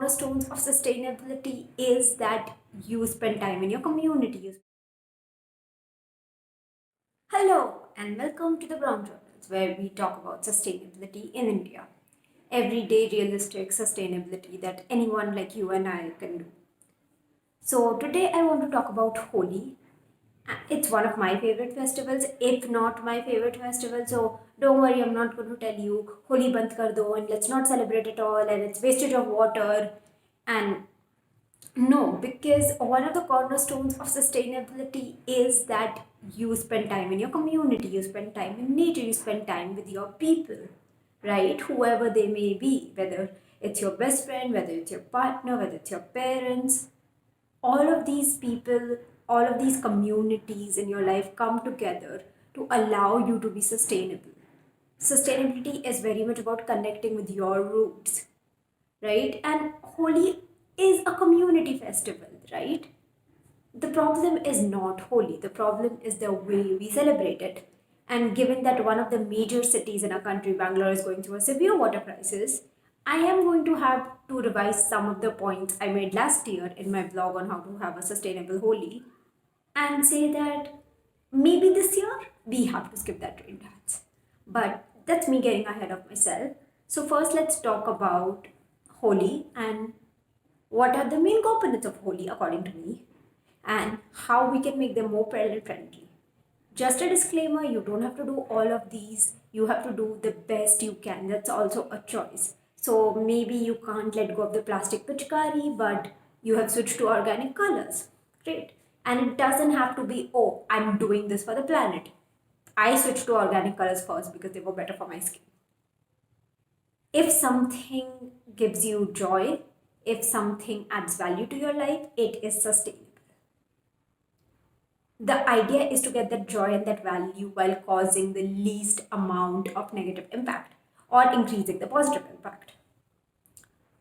cornerstones of sustainability is that you spend time in your community. Hello, and welcome to the Brown Journals, where we talk about sustainability in India. Everyday realistic sustainability that anyone like you and I can do. So, today I want to talk about Holi. It's one of my favorite festivals, if not my favorite festival. So, don't worry, I'm not going to tell you Holi band kar do and let's not celebrate at all and it's wastage of water. And no, because one of the cornerstones of sustainability is that you spend time in your community, you spend time in nature, you spend time with your people, right? Whoever they may be, whether it's your best friend, whether it's your partner, whether it's your parents, all of these people, all of these communities in your life come together to allow you to be sustainable. Sustainability is very much about connecting with your roots, right? And Holi is a community festival, right? The problem is not Holi, the problem is the way we celebrate it. And given that one of the major cities in our country, Bangalore, is going through a severe water crisis, I am going to have to revise some of the points I made last year in my blog on how to have a sustainable Holi and say that maybe this year we have to skip that rain dance. But that's me getting ahead of myself. So, first, let's talk about Holi and what are the main components of Holi according to me and how we can make them more parent friendly. Just a disclaimer, you don't have to do all of these. You have to do the best you can. That's also a choice. So maybe you can't let go of the plastic pichkari, but you have switched to organic colors. Great. And it doesn't have to be, oh, I'm doing this for the planet. I switched to organic colors first because they were better for my skin. If something gives you joy, if something adds value to your life, it is sustainable. The idea is to get that joy and that value while causing the least amount of negative impact or increasing the positive impact.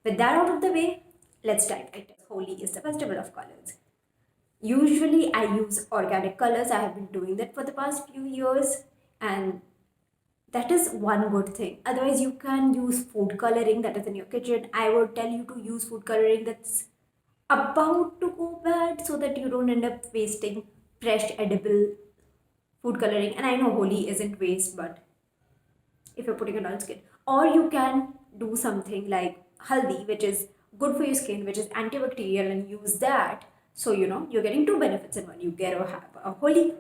With that out of the way, let's dive right in. Holi is the festival of colors. Usually, I use organic colors. I have been doing that for the past few years, and that is one good thing. Otherwise, you can use food coloring that is in your kitchen. I would tell you to use food coloring that's about to go bad so that you don't end up wasting fresh edible food coloring. And I know Holi isn't waste, but if you're putting it on skin, or you can do something like haldi, which is good for your skin, which is antibacterial, and use that. So you're getting two benefits in one. You get to have a Holi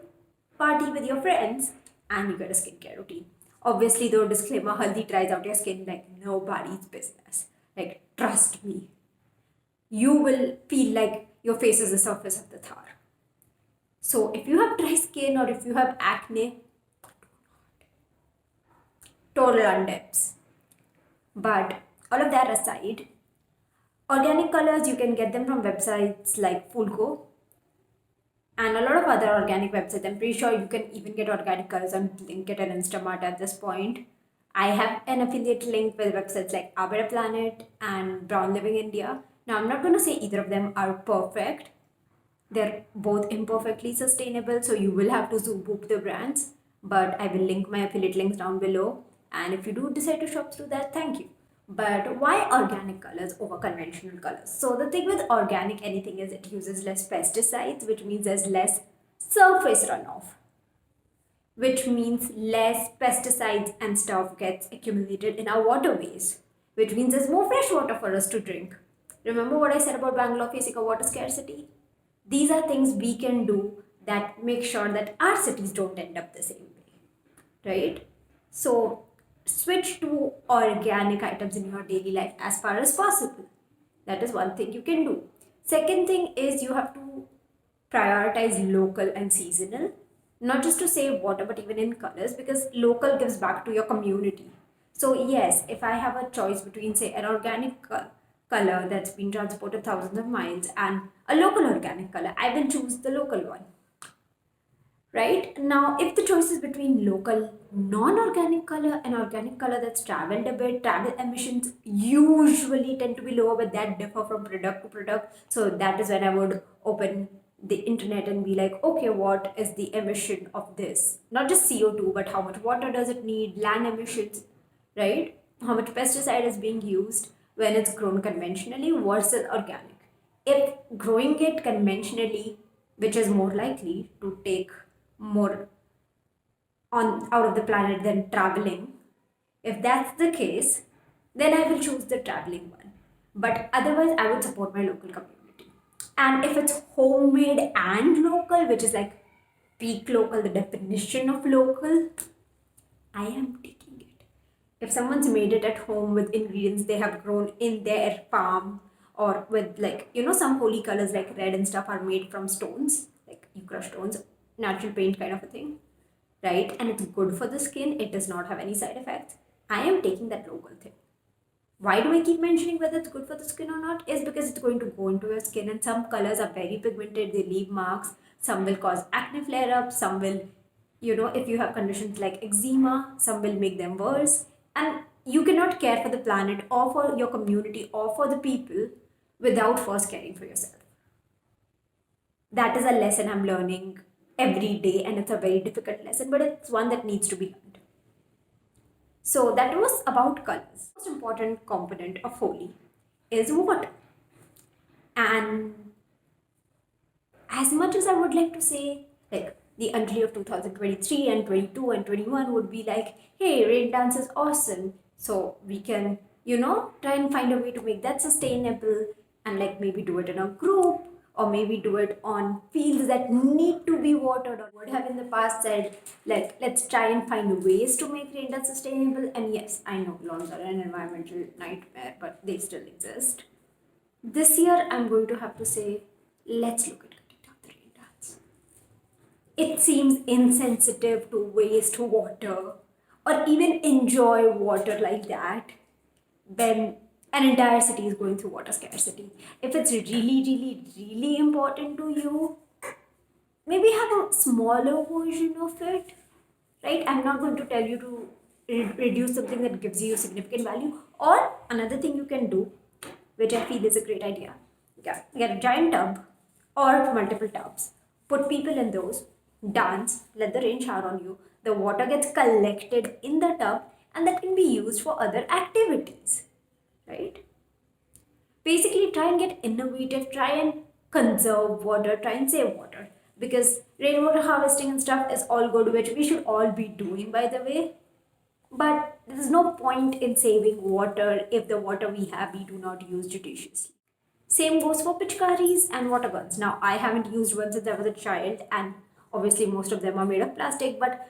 party with your friends, and you get a skincare routine. Obviously, though, disclaimer: haldi dries out your skin like nobody's business. Like, trust me, you will feel like your face is the surface of the thar. So if you have dry skin or if you have acne, total undips. But all of that aside, organic colors you can get them from websites like Fulco and a lot of other organic websites. I'm pretty sure you can even get organic colors on Blinkit and Instamart at this point. I have an affiliate link with websites like Our Better Planet and Brown Living India. Now, I'm not going to say either of them are perfect. They're both imperfectly sustainable, so you will have to Zoobop the brands. But I will link my affiliate links down below. And if you do decide to shop through that, thank you. But why organic colors over conventional colors? So the thing with organic anything is it uses less pesticides, which means there's less surface runoff, which means less pesticides and stuff gets accumulated in our waterways, which means there's more fresh water for us to drink. Remember what I said about Bangalore facing a water scarcity? These are things we can do that make sure that our cities don't end up the same way, right? So switch to organic items in your daily life as far as possible. That is one thing you can do. Second thing is you have to prioritize local and seasonal, not just to save water but even in colors, because local gives back to your community. So yes, if I have a choice between say an organic color that's been transported thousands of miles and a local organic color, I will choose the local one. Right now, if the choice is between local non-organic color and organic color that's traveled a bit, travel emissions usually tend to be lower, but that differ from product to product. So that is when I would open the internet and be like, okay, what is the emission of this? Not just CO2, but how much water does it need, land emissions, right? How much pesticide is being used. when it's grown conventionally versus organic. If growing it conventionally, which is more likely to take more on out of the planet than traveling, if that's the case, then I will choose the traveling one. But otherwise, I would support my local community. And if it's homemade and local, which is like peak local, the definition of local, I am taking it. If someone's made it at home with ingredients they have grown in their farm, or with, like, some holy colors like red and stuff are made from stones, like you crush stones, natural paint kind of a thing, right? And it's good for the skin, it does not have any side effects. I am taking that local thing. Why do I keep mentioning whether it's good for the skin or not? Is because it's going to go into your skin, and some colors are very pigmented, they leave marks. Some will cause acne flare ups, some will, if you have conditions like eczema, some will make them worse. And you cannot care for the planet or for your community or for the people without first caring for yourself. That is a lesson I'm learning every day, and it's a very difficult lesson, but it's one that needs to be learned. So that was about colors. The most important component of Holi is water. And as much as I would like to say, like, the Anjali of 2023 and 22 and 21 would be like, hey, rain dance is awesome. So we can, try and find a way to make that sustainable, and like maybe do it in a group, or maybe do it on fields that need to be watered, or would have in the past said, like, let's try and find ways to make rain dance sustainable. And yes, I know lawns are an environmental nightmare, but they still exist. This year, I'm going to have to say, let's look at cutting down the rain dance. It seems insensitive to waste water or even enjoy water like that when an entire city is going through water scarcity. If it's really, really, really important to you, maybe have a smaller version of it, right? I'm not going to tell you to reduce something that gives you significant value. Or another thing you can do, which I feel is a great idea, get a giant tub or multiple tubs, put people in those, dance, let the rain shower on you, the water gets collected in the tub, and that can be used for other activities, right? Basically, try and get innovative, try and conserve water, try and save water, because rainwater harvesting and stuff is all good, which we should all be doing, by the way. But there's no point in saving water if the water we have we do not use judiciously. Same goes for pitchkaris and water guns. Now, I haven't used one since I was a child, and obviously most of them are made of plastic, but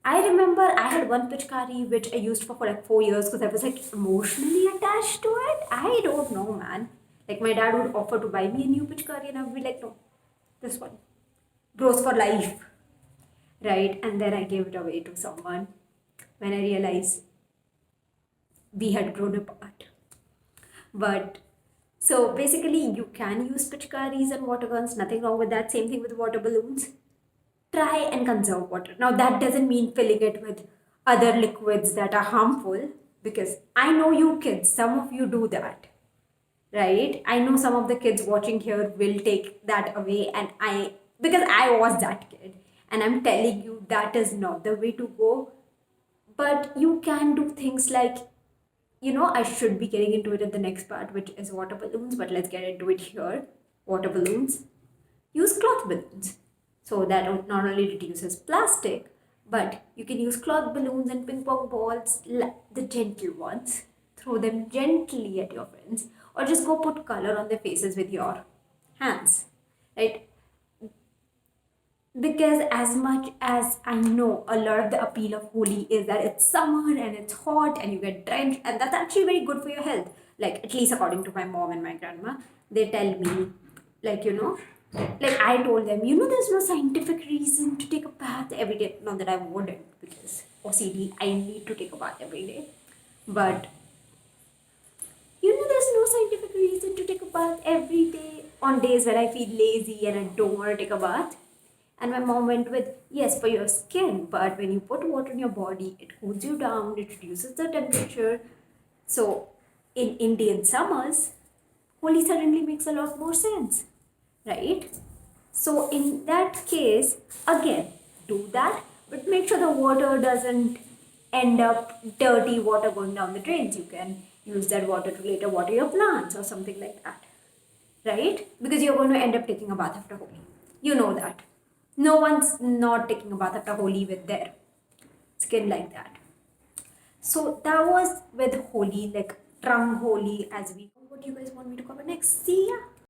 I remember I had one pitchkari which I used for like 4 years because I was like emotionally attached to it. I don't know, man. Like, my dad would offer to buy me a new pitchkari, and I would be like, no, this one. Bros for life. Right? And then I gave it away to someone when I realized we had grown apart. But so basically, you can use pitchkaris and water guns, nothing wrong with that. Same thing with water balloons. Try and conserve water. Now, that doesn't mean filling it with other liquids that are harmful, because I know you kids, some of you do that, right? I know some of the kids watching here will take that away, and because I was that kid, and I'm telling you that is not the way to go. But you can do things like, I should be getting into it in the next part, which is water balloons, but let's get into it here. Water balloons. Use cloth balloons. So that not only reduces plastic, but you can use cloth balloons and ping pong balls, the gentle ones. Throw them gently at your friends, or just go put color on their faces with your hands, right? Because as much as I know, a lot of the appeal of Holi is that it's summer and it's hot and you get drenched, and that's actually very good for your health. Like, at least according to my mom and my grandma, they tell me, like, like I told them, there's no scientific reason to take a bath every day. Not that I wouldn't, because OCD, I need to take a bath every day. But there's no scientific reason to take a bath every day on days where I feel lazy and I don't want to take a bath. And my mom went with, yes, for your skin, but when you put water in your body, it cools you down, it reduces the temperature. So, in Indian summers, Holi suddenly makes a lot more sense, right? So, in that case, again, do that, but make sure the water doesn't end up dirty water going down the drains. You can use that water to later water your plants or something like that, right? Because you're going to end up taking a bath after Holi. You know that. No one's not taking a bath after Holi with their skin like that. So that was with Holi, like Rang-Holi, as we. What do you guys want me to cover next? See ya.